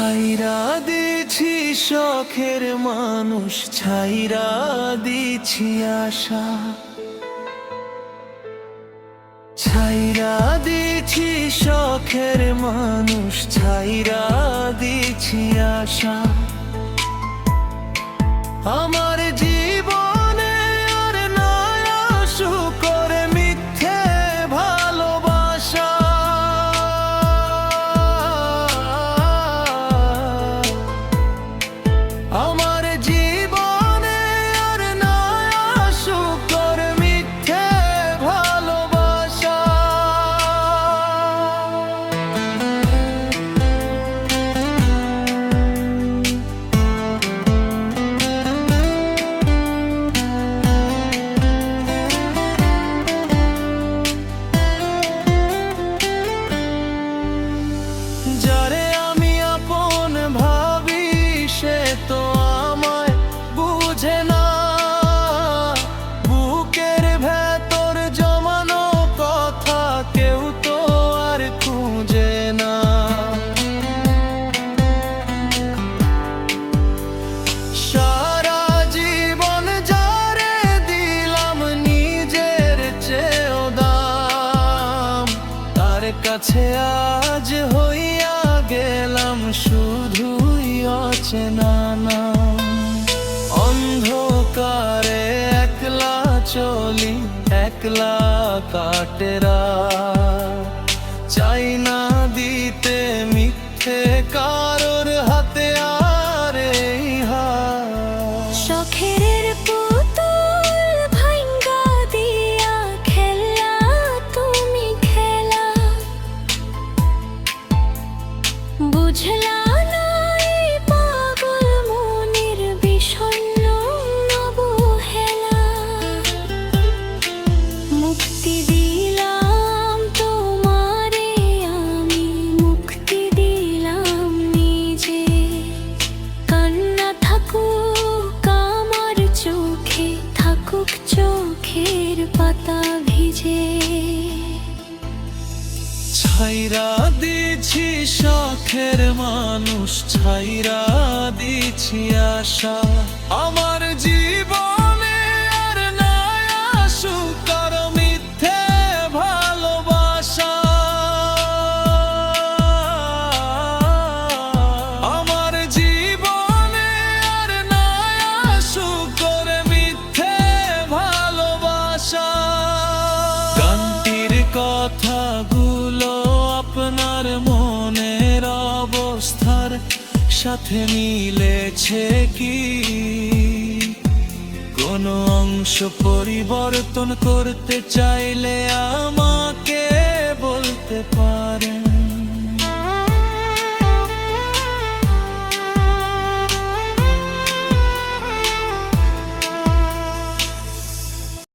ছাইরা দিছি শখের মানুষ, ছাইরা দিছি আশা, ছাইরা দিছি শখের মানুষ, ছাইরা দিছি আশা। আমার জীবনে আর নাই সুখের মিথ্যে ভালোবাসা। আমার জীবনে আর নাই সুখের মিথ্যে ভালোবাসা। যারে আমি আপন ভাবি সে তো আমায় বুঝে না, বুকের ভেতর জমানো কথা কেউ তো আর খুঁজে না। সারা জীবন যারে দিলাম নিজের চেয়েও দাম, তার কাছে আজ হইয়া গেলাম শুধুই অচেনা নাম। অন্ধকারে একলা চলি, একলা কাটে রাত, চাই না দিতে মিথ্যে কারোর হাতে আর এই হাত। শখের পুতুল ভাঙ্গা দিয়া খেলা তুমি খেলা, বুঝলা না এই পাগল মনের বিষণ্ণ অবহেলা। মুক্তি দিলাম তোমারে আমি, মুক্তি দিলাম নিজে। কান্না থাকুক আমার চোখে, থাকুক চোখের পাতা ভিজে। ছাইরা দিছি শখের মানুষ, ছাইরা দিছি আশা। আমার জীবনে আর নাই সুখের মিথ্যে ভালোবাসা। আমার জীবনে আর নাই সুখের মিথ্যে ভালোবাসা। গানটির কথাগুলো আপনার মনের অবস্থার সাথে মিলেছে কি? কোনো অংশ পরিবর্তন করতে চাইলে আমাকে বলতে পারেন।